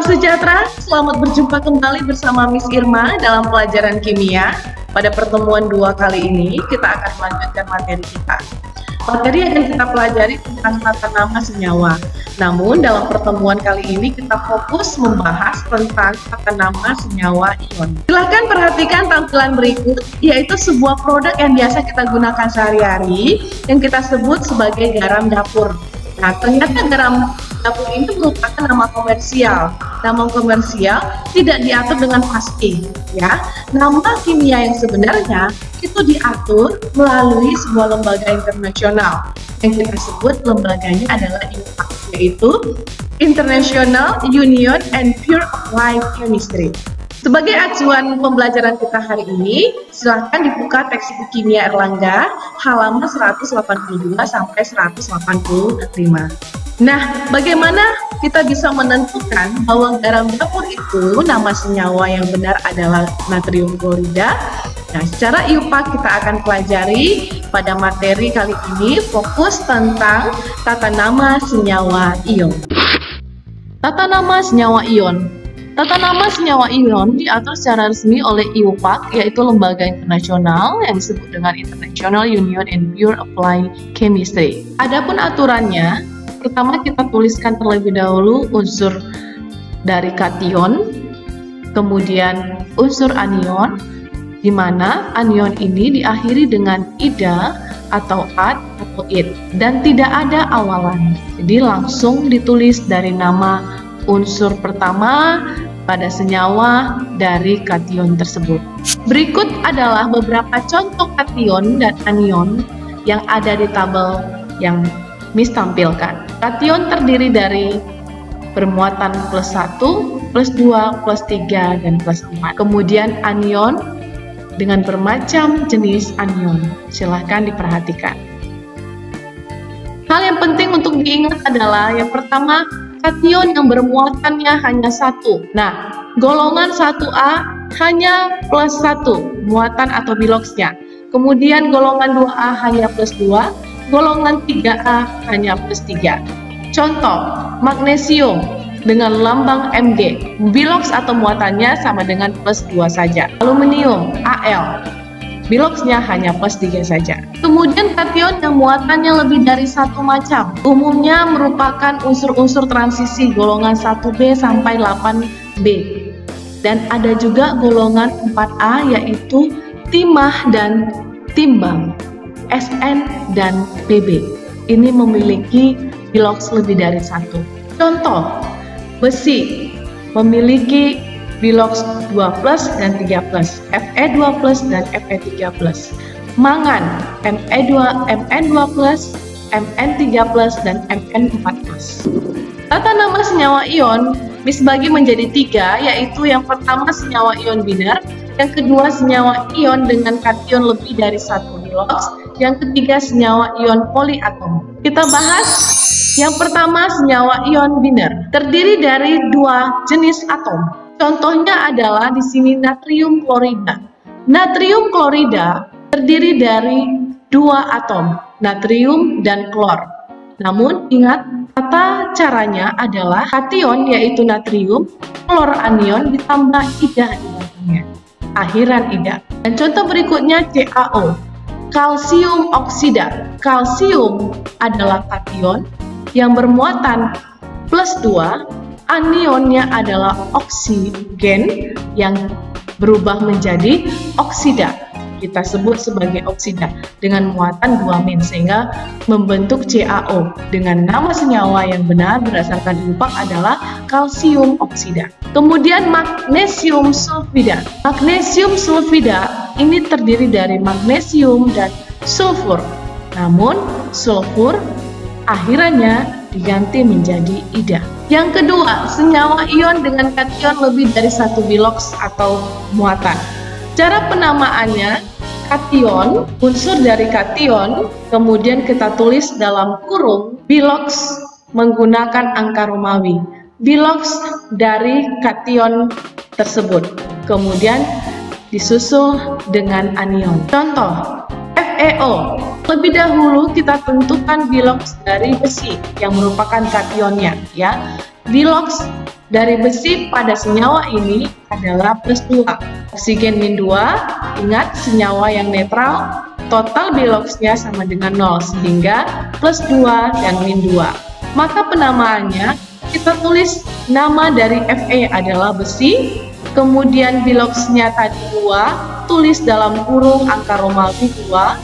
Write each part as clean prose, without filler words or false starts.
Salam sejahtera, selamat berjumpa kembali bersama Miss Irma dalam pelajaran kimia. Pada pertemuan 2 kali ini, kita akan melanjutkan materi kita. Materi yang akan kita pelajari tentang tata nama senyawa. Namun, dalam pertemuan kali ini kita fokus membahas tentang tata nama senyawa ion. Silahkan perhatikan tampilan berikut, yaitu sebuah produk yang biasa kita gunakan sehari-hari, yang kita sebut sebagai garam dapur. Nah, ternyata garam dapur ini merupakan nama komersial. Nama komersial tidak diatur dengan pasti, ya. Nama kimia yang sebenarnya itu diatur melalui sebuah lembaga internasional. Yang kita sebut lembaganya adalah IUPAC, yaitu International Union and Pure Applied Chemistry. Sebagai acuan pembelajaran kita hari ini, silahkan dibuka textbook Kimia Erlangga halaman 182 sampai 185. Nah, bagaimana kita bisa menentukan bahwa garam dapur itu nama senyawa yang benar adalah natrium klorida? Nah, secara IUPAC kita akan pelajari pada materi kali ini fokus tentang tata nama senyawa ion. Tata nama senyawa ion. Tata nama senyawa ion diatur secara resmi oleh IUPAC, yaitu lembaga internasional yang disebut dengan International Union and Pure Applied Chemistry. Adapun aturannya, pertama kita tuliskan terlebih dahulu unsur dari kation, kemudian unsur anion, di mana anion ini diakhiri dengan ida atau ad atau it, dan tidak ada awalan. Jadi langsung ditulis dari nama unsur pertama pada senyawa dari kation tersebut. Berikut adalah beberapa contoh kation dan anion yang ada di tabel yang Miss tampilkan. Kation terdiri dari bermuatan plus 1, plus 2, plus 3, dan plus 4. Kemudian anion dengan bermacam jenis anion. Silahkan diperhatikan. Hal yang penting untuk diingat adalah yang pertama, kation yang bermuatannya hanya 1. Nah, golongan 1A hanya plus 1 muatan atau biloxnya. Kemudian golongan 2A hanya plus 2, golongan 3A hanya plus 3. Contoh, magnesium dengan lambang Mg, bilox atau muatannya sama dengan plus 2 saja. Aluminium, Al, biloxnya hanya plus 3 saja. Kemudian kation yang muatannya lebih dari 1 macam, umumnya merupakan unsur-unsur transisi golongan 1B sampai 8B. Dan ada juga golongan 4A, yaitu timah dan timbang, Sn dan Pb. Ini memiliki bilox lebih dari 1. Contoh, besi memiliki bilox 2+ dan 3+, Fe2+ dan Fe3+. Mangan, Me2, Mn2+, Mn3+, dan Mn4+. Tata nama senyawa ion Miss bagi menjadi 3, yaitu yang pertama senyawa ion biner, yang kedua senyawa ion dengan kation lebih dari 1 bilox, yang ketiga senyawa ion poliatom. Kita bahas yang pertama senyawa ion biner, terdiri dari 2 jenis atom. Contohnya adalah di sini natrium klorida. Natrium klorida terdiri dari 2 atom, natrium dan klor. Namun ingat, tata caranya adalah kation yaitu natrium, klor anion ditambah ida di belakangnya, akhiran ida. Dan contoh berikutnya CaO, kalsium oksida. Kalsium adalah kation yang bermuatan plus 2, anionnya adalah oksigen yang berubah menjadi oksida. Kita sebut sebagai oksida dengan muatan 2-, sehingga membentuk CaO dengan nama senyawa yang benar berdasarkan IUPAC adalah kalsium oksida. Kemudian magnesium sulfida. Magnesium sulfida ini terdiri dari magnesium dan sulfur. Namun sulfur akhirannya diganti menjadi ida. Yang kedua, senyawa ion dengan kation lebih dari 1 bilox atau muatan. Cara penamaannya, kation, unsur dari kation, kemudian kita tulis dalam kurung bilox menggunakan angka Romawi. Bilox dari kation tersebut. Kemudian disusul dengan anion. Contoh, FeO. Lebih dahulu kita tentukan bilox dari besi yang merupakan kationnya, ya. Bilox dari besi pada senyawa ini adalah +2. Oksigen -2, ingat senyawa yang netral, total biloxnya sama dengan 0, sehingga +2 dan -2. Maka penamaannya, kita tulis nama dari Fe adalah besi, kemudian biloxnya tadi 2, tulis dalam kurung angka Romawi 2,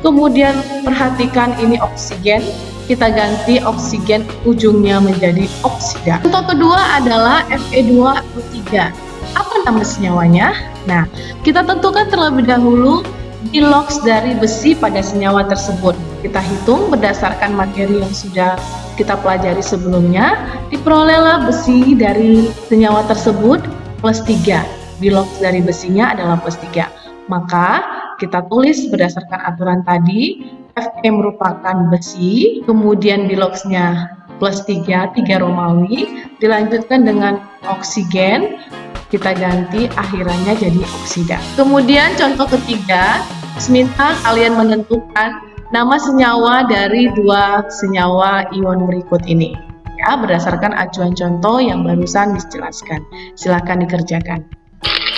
kemudian perhatikan ini oksigen, kita ganti oksigen ujungnya menjadi oksida. Contoh kedua adalah Fe2O3. Apa nama senyawanya? Nah, kita tentukan terlebih dahulu bilox dari besi pada senyawa tersebut. Kita hitung berdasarkan materi yang sudah kita pelajari sebelumnya, diperolehlah besi dari senyawa tersebut +3. Bilox dari besinya adalah +3. Maka kita tulis berdasarkan aturan tadi, Fe merupakan besi, kemudian biloxnya +3, 3 Romawi, dilanjutkan dengan oksigen, kita ganti akhirannya jadi oksida. Kemudian contoh ketiga, minta kalian menentukan nama senyawa dari dua senyawa ion berikut ini. Ya, berdasarkan acuan contoh yang barusan dijelaskan. Silakan dikerjakan.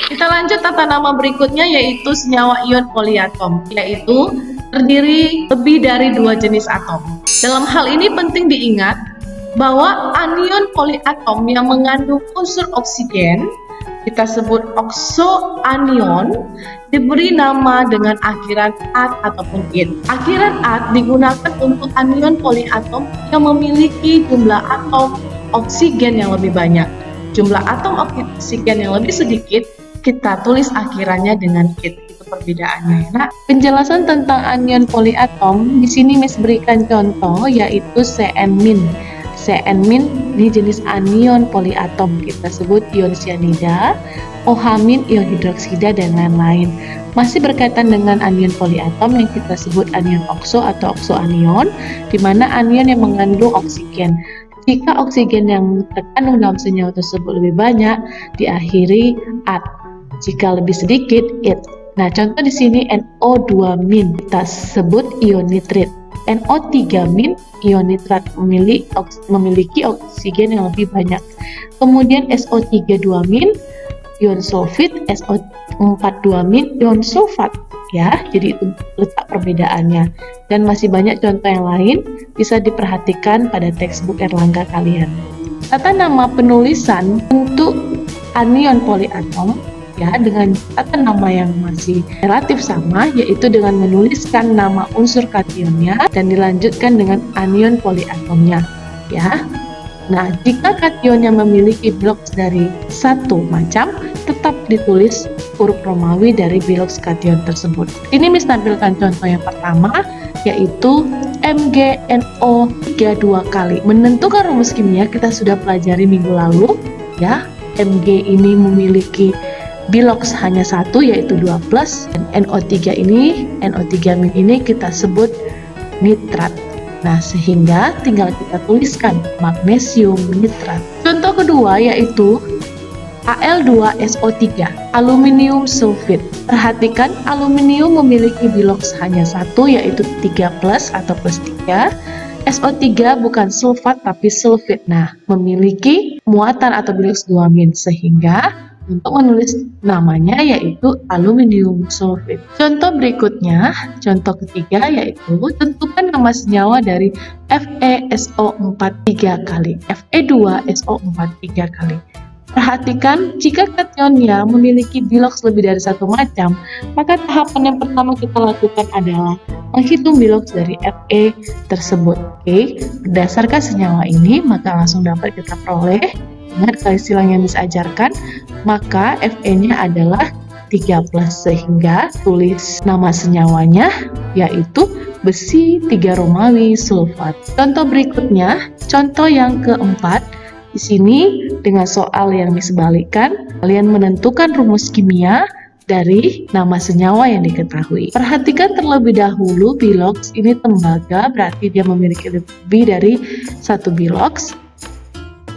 Kita lanjut tata nama berikutnya, yaitu senyawa ion poliatom, yaitu terdiri lebih dari 2 jenis atom. Dalam hal ini penting diingat bahwa anion poliatom yang mengandung unsur oksigen, kita sebut oksoanion, diberi nama dengan akhiran -at ataupun -it. Akhiran -at digunakan untuk anion poliatom yang memiliki jumlah atom oksigen yang lebih banyak. Jumlah atom oksigen yang lebih sedikit, kita tulis akhirannya dengan -it. Itu perbedaannya. Nah, penjelasan tentang anion poliatom di sini Miss berikan contoh, yaitu CN-. CN- ini jenis anion poliatom, kita sebut ion cyanida, OH- ion hidroksida, dan lain-lain. Masih berkaitan dengan anion poliatom yang kita sebut anion okso atau oksoanion, di mana anion yang mengandung oksigen. Jika oksigen yang terkandung dalam senyawa tersebut lebih banyak, diakhiri -at. Jika lebih sedikit, -it. Nah, contoh di sini NO2- kita sebut ion nitrit. NO3- ion nitrat memiliki oksigen yang lebih banyak. Kemudian SO32- ion sulfit, SO42- ion sulfat. Ya, jadi itu letak perbedaannya. Dan masih banyak contoh yang lain bisa diperhatikan pada textbook Erlangga kalian. Tata nama penulisan untuk anion poliatom, ya, dengan tata nama yang masih relatif sama, yaitu dengan menuliskan nama unsur kationnya dan dilanjutkan dengan anion poliatomnya, ya. Nah, jika kationnya memiliki bilox dari satu macam, tetap ditulis huruf Romawi dari bilox kation tersebut. Ini Miss tampilkan contoh yang pertama, yaitu MgNO3 2 kali. Menentukan rumus kimia kita sudah pelajari minggu lalu, ya. Mg ini memiliki bilox hanya satu, yaitu 2+, dan NO3 ini kita sebut nitrat. Nah, sehingga tinggal kita tuliskan magnesium nitrat. Contoh kedua yaitu Al2SO3, aluminium sulfit. Perhatikan, aluminium memiliki bilox hanya satu, yaitu 3+ atau +3. SO3 bukan sulfat tapi sulfit. Nah, memiliki muatan atau bilox 2-, sehingga untuk menulis namanya yaitu aluminium sulfit. Contoh berikutnya, contoh ketiga, yaitu tentukan nama senyawa dari FeSO4 3 kali, Fe2SO4 3 kali. Perhatikan, jika kationnya memiliki bilox lebih dari satu macam, maka tahapan yang pertama kita lakukan adalah menghitung bilox dari Fe tersebut. Oke, berdasarkan senyawa ini, maka langsung dapat kita peroleh. Ingat kali silang yang bisa ajarkan, maka Fe-nya adalah 3+, sehingga tulis nama senyawanya yaitu besi 3 Romawi sulfat. Contoh berikutnya, contoh yang keempat, di sini dengan soal yang disebalikkan, kalian menentukan rumus kimia dari nama senyawa yang diketahui. Perhatikan terlebih dahulu bilox ini tembaga, berarti dia memiliki lebih dari satu bilox.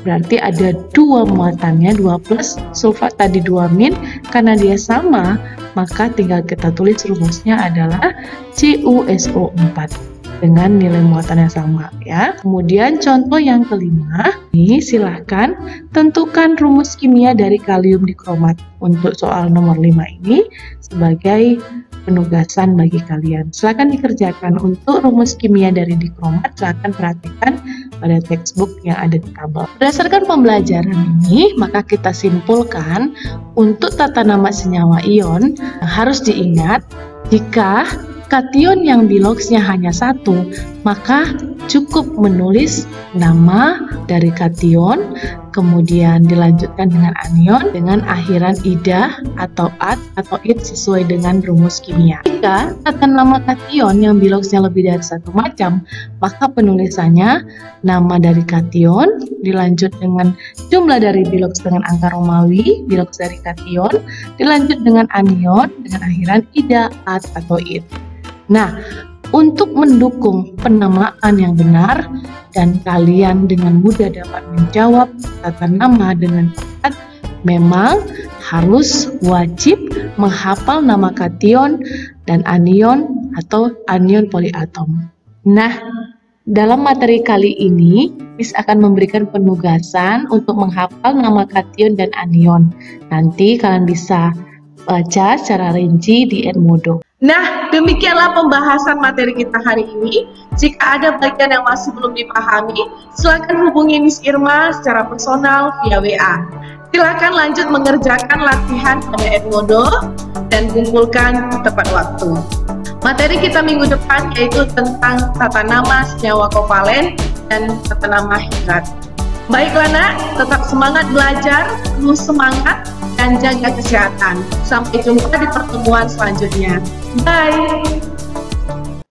Berarti ada 2 muatannya, 2+, sulfat tadi 2-, karena dia sama, maka tinggal kita tulis rumusnya adalah CuSO4. dengan nilai muatan yang sama ya. Kemudian contoh yang kelima, ini silahkan tentukan rumus kimia dari kalium dikromat. Untuk soal nomor 5 ini sebagai penugasan bagi kalian. Silahkan dikerjakan. Untuk rumus kimia dari dikromat, silahkan perhatikan pada textbook yang ada di tabel. Berdasarkan pembelajaran ini, maka kita simpulkan untuk tata nama senyawa ion harus diingat jika kation yang biloxnya hanya satu, maka cukup menulis nama dari kation, kemudian dilanjutkan dengan anion dengan akhiran ida atau at atau it sesuai dengan rumus kimia. Jika tata nama kation yang biloxnya lebih dari satu macam, maka penulisannya nama dari kation dilanjut dengan jumlah dari bilox dengan angka Romawi, bilox dari kation, dilanjut dengan anion dengan akhiran ida, at atau it. Nah, untuk mendukung penamaan yang benar dan kalian dengan mudah dapat menjawab tata nama dengan tepat, memang harus wajib menghafal nama kation dan anion atau anion poliatom. Nah, dalam materi kali ini, Miss akan memberikan penugasan untuk menghafal nama kation dan anion. Nanti kalian bisa baca secara rinci di Edmodo. Nah, demikianlah pembahasan materi kita hari ini. Jika ada bagian yang masih belum dipahami, silakan hubungi Miss Irma secara personal via WA. Silakan lanjut mengerjakan latihan pada Edmodo dan kumpulkan tepat waktu. Materi kita minggu depan yaitu tentang tata nama senyawa kovalen dan tata nama hidrat. Baiklah nak, tetap semangat belajar, penuh semangat, dan jaga kesehatan. Sampai jumpa di pertemuan selanjutnya. Bye!